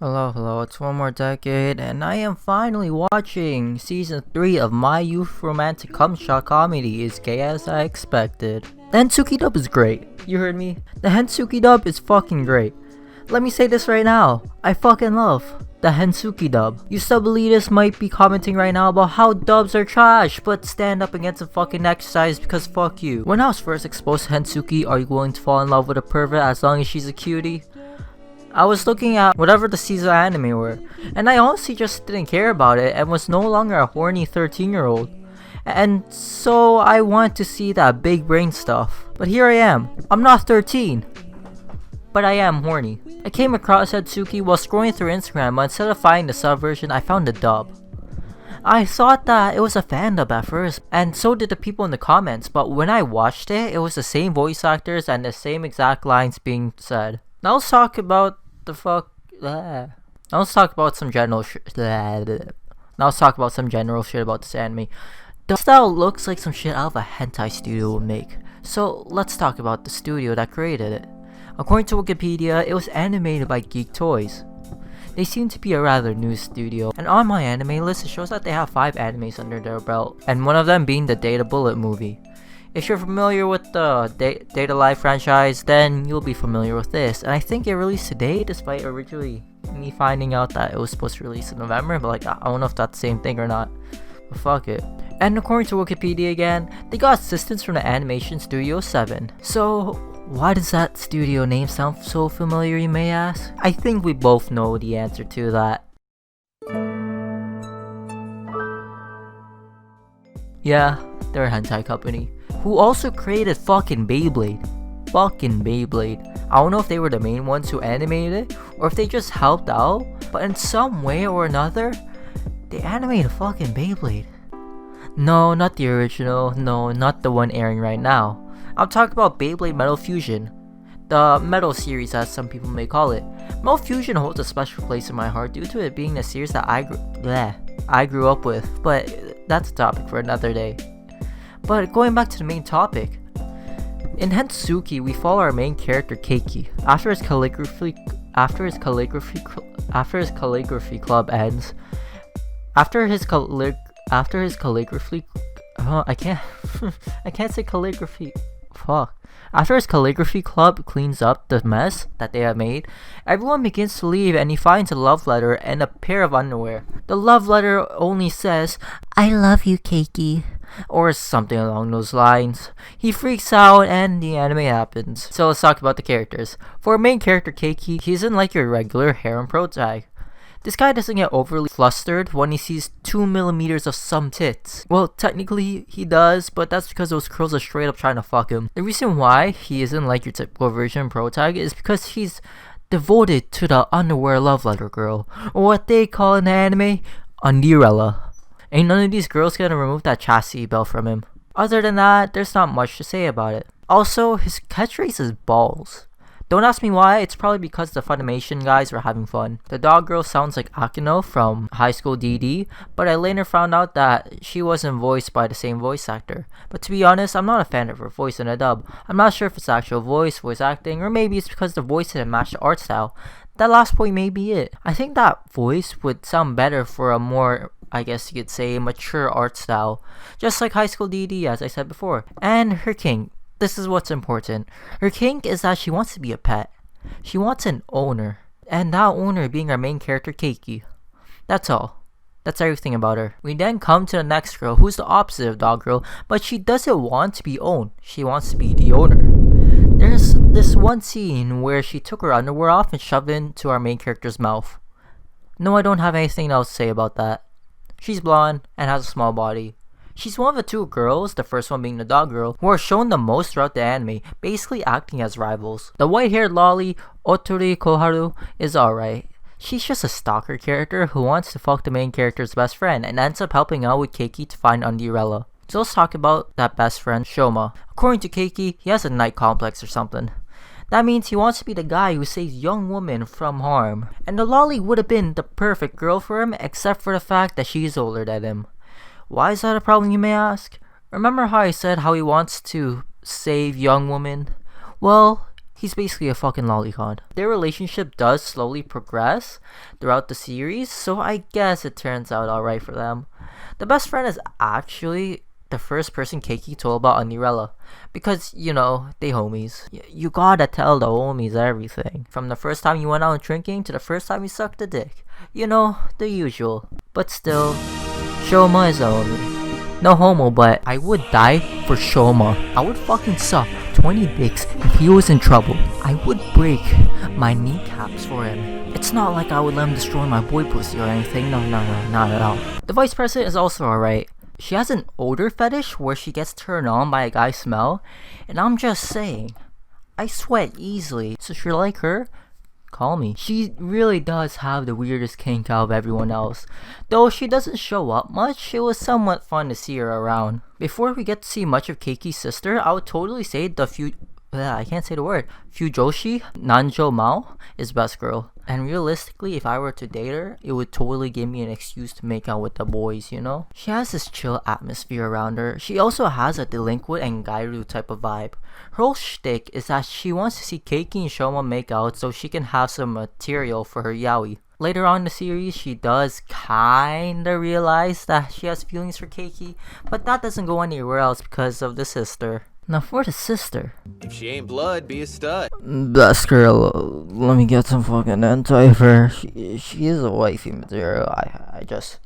Hello, it's one more decade, and I am finally watching season 3 of My Youth Romantic Cum Shot Comedy is gay as I expected. The Hensuki dub is great. You heard me? The Hensuki dub is fucking great. Let me say this right now. I fucking love the Hensuki dub. You sub-elitists might be commenting right now about how dubs are trash, but stand up against a fucking exercise because fuck you. When I was first exposed to Hensuki, are you willing to fall in love with a pervert as long as she's a cutie? I was looking at whatever the season anime were, and I honestly just didn't care about it and was no longer a horny 13-year-old. And so I wanted to see that big brain stuff. But here I am. I'm not 13. But I am horny. I came across Hensuki while scrolling through Instagram, but instead of finding the sub version, I found the dub. I thought that it was a fan dub at first, and so did the people in the comments, but when I watched it, it was the same voice actors and the same exact lines being said. Now let's talk about Now let's talk about some general shit about this anime. The style looks like some shit out of a hentai studio would make. So let's talk about the studio that created it. According to Wikipedia, it was animated by Geek Toys. They seem to be a rather new studio, and on my anime list it shows that they have 5 animes under their belt, and one of them being the Data Bullet movie. If you're familiar with the Data Live franchise, then you'll be familiar with this, and I think it released today despite originally me finding out that it was supposed to release in November, but like I don't know if that's the same thing or not, but fuck it. And according to Wikipedia again, they got assistance from the Animation Studio 7. So why does that studio name sound so familiar, you may ask? I think we both know the answer to that. Yeah, they're a hentai company who also created fucking Beyblade. I don't know if they were the main ones who animated it or if they just helped out, but in some way or another, they animated fucking Beyblade. No, not the original. No, not the one airing right now. I'm talking about Beyblade Metal Fusion. The Metal series, as some people may call it. Metal Fusion holds a special place in my heart due to it being the series that I grew up with, but that's a topic for another day. But going back to the main topic, in Hensuki we follow our main character Keiki. After his calligraphy club ends, After his calligraphy club cleans up the mess that they have made, everyone begins to leave and he finds a love letter and a pair of underwear. The love letter only says, "I love you, Keiki," or something along those lines. He freaks out and the anime happens. So let's talk about the characters. For our main character Keiki, he isn't like your regular harem protag. This guy doesn't get overly flustered when he sees 2mm of some tits. Well, technically he does, but that's because those curls are straight up trying to fuck him. The reason why he isn't like your typical version protag is because he's devoted to the underwear love letter girl, or what they call in the anime, Undirella. Ain't none of these girls gonna remove that chastity belt from him. Other than that, there's not much to say about it. Also, his catchphrase is balls. Don't ask me why, it's probably because the Funimation guys were having fun. The dog girl sounds like Akino from High School DD, but I later found out that she wasn't voiced by the same voice actor. But to be honest, I'm not a fan of her voice in a dub. I'm not sure if it's actual voice acting, or maybe it's because the voice didn't match the art style. That last point may be it. I think that voice would sound better for a more, I guess you could say, mature art style. Just like High School DD, as I said before. And her kink. This is what's important. Her kink is that she wants to be a pet. She wants an owner. And that owner being our main character, Keiki. That's all. That's everything about her. We then come to the next girl, who's the opposite of dog girl, but she doesn't want to be owned. She wants to be the owner. There's this one scene where she took her underwear off and shoved it into our main character's mouth. No, I don't have anything else to say about that. She's blonde and has a small body. She's one of the 2 girls, the first one being the dog girl, who are shown the most throughout the anime, basically acting as rivals. The white-haired lolly, Otori Koharu, is alright. She's just a stalker character who wants to fuck the main character's best friend and ends up helping out with Keiki to find Undirella. So let's talk about that best friend, Shoma. According to Keiki, he has a knight complex or something. That means he wants to be the guy who saves young women from harm. And the lolly would have been the perfect girl for him, except for the fact that she's older than him. Why is that a problem, you may ask? Remember how I said how he wants to save young women? Well, He's basically a fucking lolicon. Their relationship does slowly progress throughout the series, so I guess it turns out alright for them. The best friend is actually the first person Keiki told about Anirella, because, you know, they homies. You gotta tell the homies everything. From the first time you went out drinking to the first time you sucked a dick. You know, the usual. But still, Shoma is a homie. No homo, but I would die for Shoma. I would fucking suck 20 dicks if he was in trouble. I would break my kneecaps for him. It's not like I would let him destroy my boy pussy or anything. No, not at all. The vice president is also alright. She has an odor fetish where she gets turned on by a guy's smell, and I'm just saying, I sweat easily, so if you're like her, call me. She really does have the weirdest kink out of everyone else. Though she doesn't show up much, it was somewhat fun to see her around. Before we get to see much of Keiki's sister, I would totally say the Fujoshi Nanjo Mao is best girl. And realistically, if I were to date her, it would totally give me an excuse to make out with the boys, you know? She has this chill atmosphere around her. She also has a delinquent and Gairu type of vibe. Her whole shtick is that she wants to see Keiki and Shoma make out so she can have some material for her yaoi. Later on in the series, she does kinda realize that she has feelings for Keiki, but that doesn't go anywhere else because of the sister. Now for the sister. If she ain't blood, be a stud. Best girl, let me get some fucking hentai for her. She is a wifey material. I just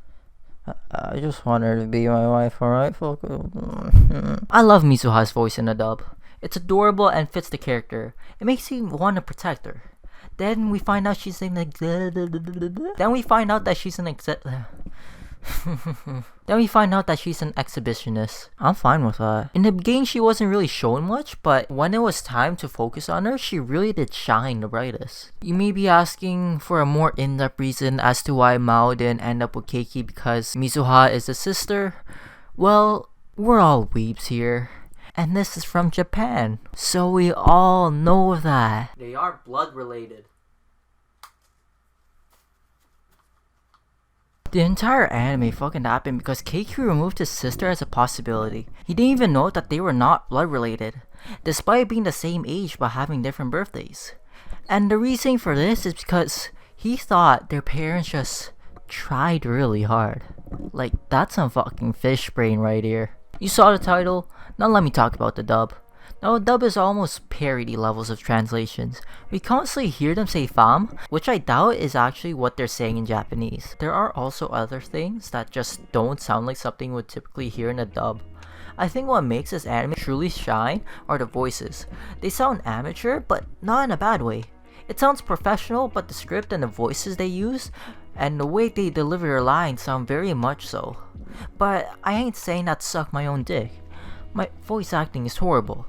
want her to be my wife, alright? I love Mizuha's voice in the dub. It's adorable and fits the character. It makes you want to protect her. Then we find out she's an exhibitionist. I'm fine with that. In the beginning, she wasn't really shown much, but when it was time to focus on her, she really did shine the brightest. You may be asking for a more in-depth reason as to why Mao didn't end up with Keiki because Mizuha is a sister. Well, we're all weebs here. And this is from Japan, so we all know that. They are blood related. The entire anime fucking happened because Keiki removed his sister as a possibility. He didn't even know that they were not blood related, despite being the same age but having different birthdays. And the reason for this is because he thought their parents just tried really hard. Like, that's some fucking fish brain right here. You saw the title? Now let me talk about the dub. Now the dub is almost parody levels of translations. We constantly hear them say fam, which I doubt is actually what they're saying in Japanese. There are also other things that just don't sound like something you would typically hear in a dub. I think what makes this anime truly shine are the voices. They sound amateur, but not in a bad way. It sounds professional, but the script and the voices they use and the way they deliver their lines sound very much so. But I ain't saying that to suck my own dick. My voice acting is horrible.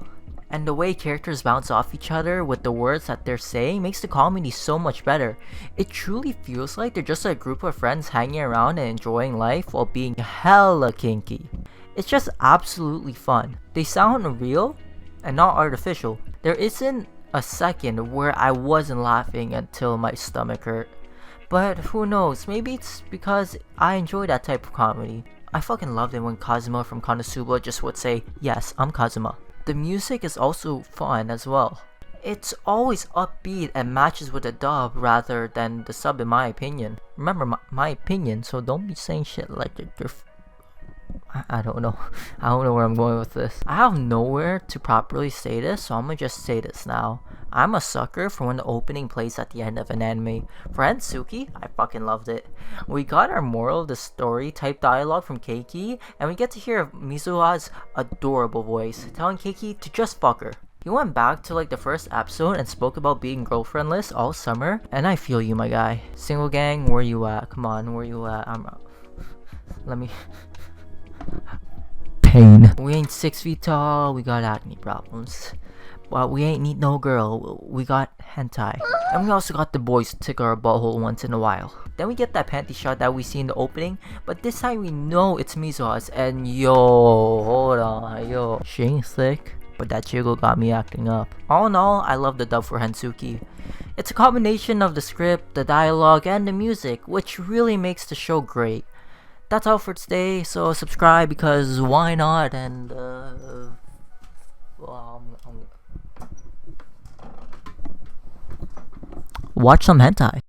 And the way characters bounce off each other with the words that they're saying makes the comedy so much better. It truly feels like they're just a group of friends hanging around and enjoying life while being hella kinky. It's just absolutely fun. They sound real and not artificial. There isn't a second where I wasn't laughing until my stomach hurt. But who knows, maybe it's because I enjoy that type of comedy. I fucking loved it when Kazuma from Konosuba just would say, "Yes, I'm Kazuma." The music is also fun as well. It's always upbeat and matches with the dub rather than the sub in my opinion. Remember, my opinion, so don't be saying shit like you're I don't know. I don't know where I'm going with this. I have nowhere to properly say this, so I'm gonna just say this now. I'm a sucker for when the opening plays at the end of an anime. For Hensuki, I fucking loved it. We got our moral of the story type dialogue from Keiki, and we get to hear Mizuha's adorable voice, telling Keiki to just fuck her. He went back to like the first episode and spoke about being girlfriendless all summer, and I feel you, my guy. Single gang, where you at? Come on, where you at? Let me... Pain. We ain't 6 feet tall, we got acne problems. But we ain't need no girl, we got hentai. And we also got the boys to tickle our butthole once in a while. Then we get that panty shot that we see in the opening, but this time we know it's Mizuha's, and yo, hold on, yo. She ain't thick, but that jiggle got me acting up. All in all, I love the dub for Hensuki. It's a combination of the script, the dialogue, and the music, which really makes the show great. That's all for today, so subscribe because why not, and well, watch some hentai.